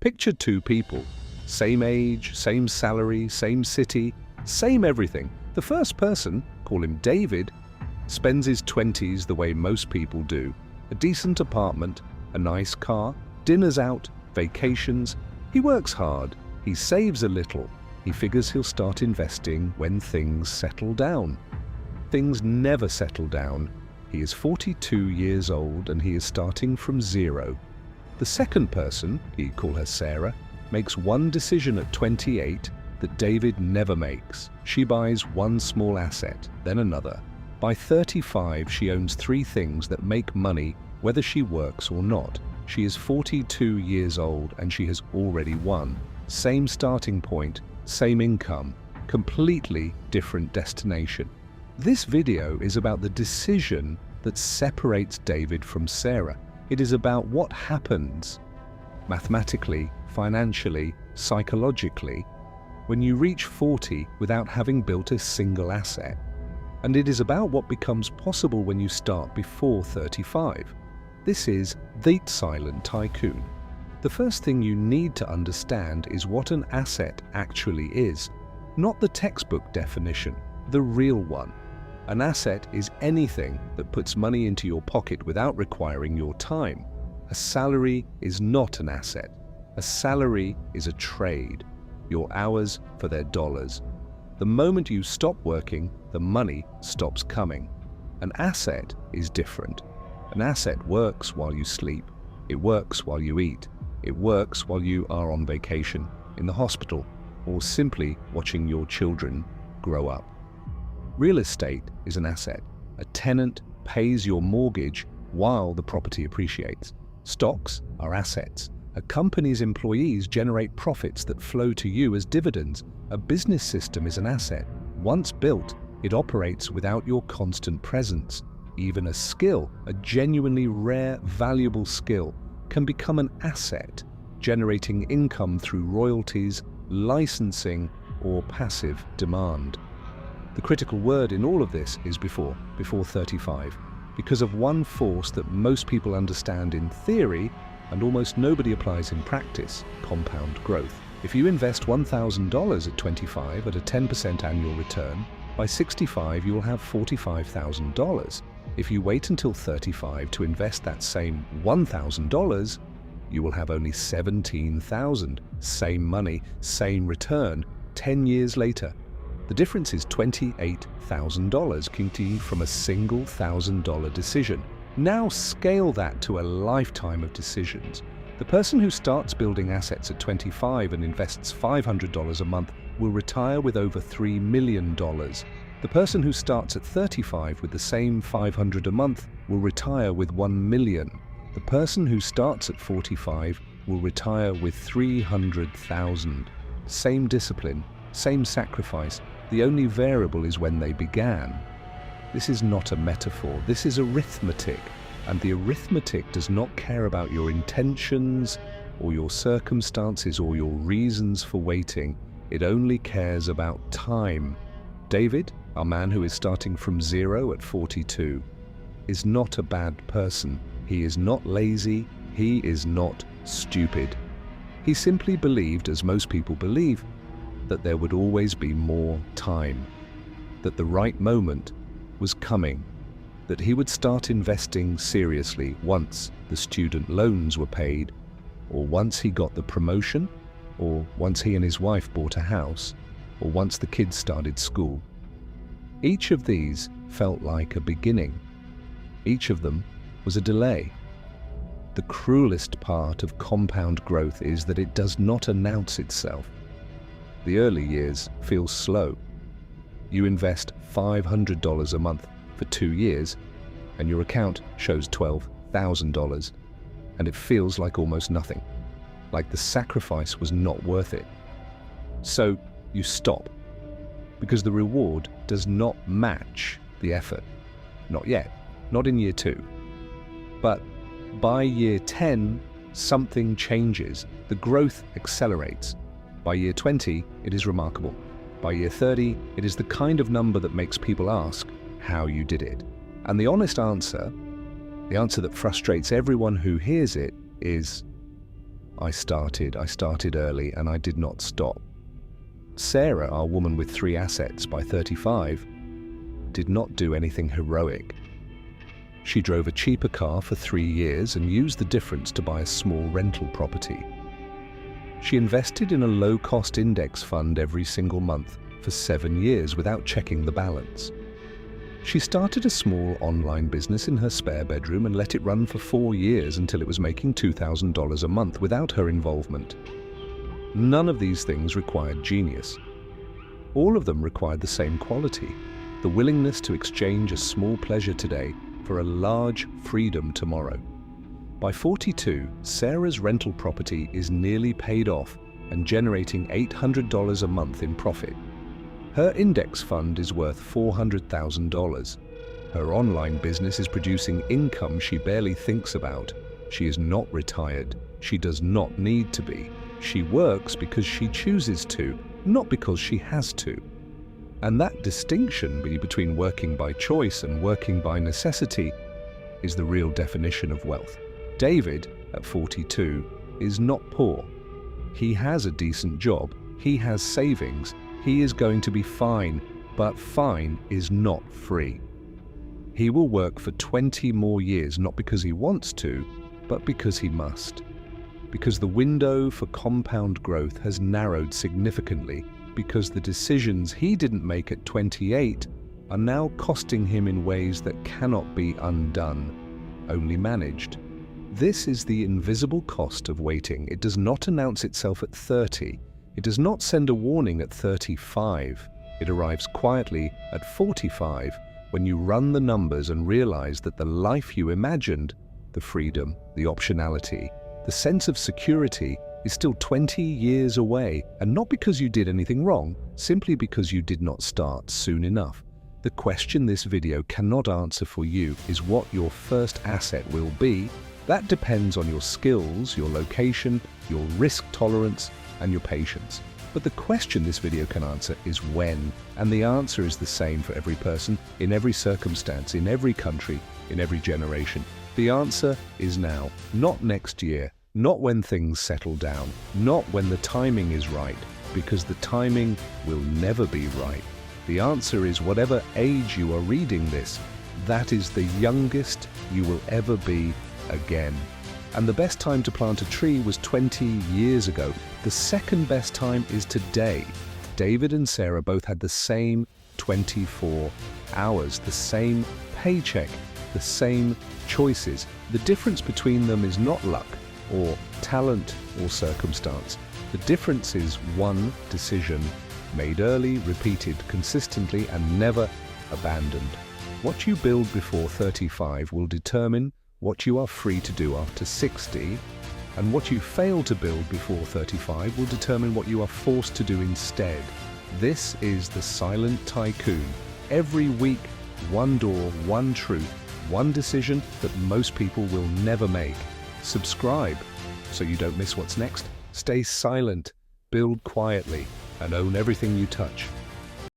Picture two people, same age, same salary, same city, same everything. The first person, call him David, spends his 20s the way most people do. A decent apartment, a nice car, dinners out, vacations. He works hard, he saves a little. He figures he'll start investing when things settle down. Things never settle down. He is 42 years old and he is starting from zero. The second person, he'd call her Sarah, makes one decision at 28 that David never makes. She buys one small asset, then another. By 35, she owns three things that make money whether she works or not. She is 42 years old and she has already won. Same starting point, same income, completely different destination. This video is about the decision that separates David from Sarah. It is about what happens mathematically, financially, psychologically when you reach 40 without having built a single asset. And it is about what becomes possible when you start before 35. This is the Silent Tycoon. The first thing you need to understand is what an asset actually is, not the textbook definition, the real one. An asset is anything that puts money into your pocket without requiring your time. A salary is not an asset. A salary is a trade, your hours for their dollars. The moment you stop working, the money stops coming. An asset is different. An asset works while you sleep. It works while you eat. It works while you are on vacation, in the hospital, or simply watching your children grow up. Real estate is an asset. A tenant pays your mortgage while the property appreciates. Stocks are assets. A company's employees generate profits that flow to you as dividends. A business system is an asset. Once built, it operates without your constant presence. Even a skill, a genuinely rare, valuable skill, can become an asset, generating income through royalties, licensing, or passive demand. The critical word in all of this is before 35, because of one force that most people understand in theory and almost nobody applies in practice: compound growth. If you invest $1,000 at 25 at a 10% annual return, by 65 you will have $45,000. If you wait until 35 to invest that same $1,000, you will have only $17,000. Same money, same return, 10 years later. The difference is $28,000 came from a single $1,000 decision. Now scale that to a lifetime of decisions. The person who starts building assets at 25 and invests $500 a month will retire with over $3 million. The person who starts at 35 with the same $500 a month will retire with $1 million. The person who starts at 45 will retire with $300,000. Same discipline, same sacrifice. The only variable is when they began. This is not a metaphor, this is arithmetic. And the arithmetic does not care about your intentions or your circumstances or your reasons for waiting. It only cares about time. David, our man who is starting from zero at 42, is not a bad person. He is not lazy. He is not stupid. He simply believed, as most people believe, that there would always be more time, that the right moment was coming, that he would start investing seriously once the student loans were paid, or once he got the promotion, or once he and his wife bought a house, or once the kids started school. Each of these felt like a beginning. Each of them was a delay. The cruelest part of compound growth is that it does not announce itself. The early years feel slow. You invest $500 a month for 2 years, and your account shows $12,000, and it feels like almost nothing, like the sacrifice was not worth it. So you stop, because the reward does not match the effort. Not yet, not in year 2. But by year 10, something changes. The growth accelerates. By year 20, it is remarkable. By year 30, it is the kind of number that makes people ask how you did it. And the honest answer, the answer that frustrates everyone who hears it, is I started early, and I did not stop. Sarah, our woman with 3 assets by 35, did not do anything heroic. She drove a cheaper car for 3 years and used the difference to buy a small rental property. She invested in a low-cost index fund every single month for 7 years without checking the balance. She started a small online business in her spare bedroom and let it run for 4 years until it was making $2,000 a month without her involvement. None of these things required genius. All of them required the same quality: the willingness to exchange a small pleasure today for a large freedom tomorrow. By 42, Sarah's rental property is nearly paid off and generating $800 a month in profit. Her index fund is worth $400,000. Her online business is producing income she barely thinks about. She is not retired. She does not need to be. She works because she chooses to, not because she has to. And that distinction between working by choice and working by necessity is the real definition of wealth. David, at 42, is not poor. He has a decent job. He has savings. He is going to be fine, but fine is not free. He will work for 20 more years, not because he wants to, but because he must. Because the window for compound growth has narrowed significantly, because the decisions he didn't make at 28 are now costing him in ways that cannot be undone, only managed. This is the invisible cost of waiting. It does not announce itself at 30. It does not send a warning at 35. It arrives quietly at 45 when you run the numbers and realize that the life you imagined, the freedom, the optionality, the sense of security is still 20 years away, and not because you did anything wrong, simply because you did not start soon enough. The question this video cannot answer for you is what your first asset will be. That depends on your skills, your location, your risk tolerance, and your patience. But the question this video can answer is when, and the answer is the same for every person, in every circumstance, in every country, in every generation. The answer is now, not next year, not when things settle down, not when the timing is right, because the timing will never be right. The answer is whatever age you are reading this, that is the youngest you will ever be again. And the best time to plant a tree was 20 years ago. The second best time is today. David and Sarah both had the same 24 hours, the same paycheck, the same choices. The difference between them is not luck or talent or circumstance. The difference is one decision made early, repeated consistently, and never abandoned. What you build before 35 will determine what you are free to do after 60, and what you fail to build before 35 will determine what you are forced to do instead. This is the Silent Tycoon. Every week, one door, one truth, one decision that most people will never make. Subscribe so you don't miss what's next. Stay silent, build quietly, and own everything you touch.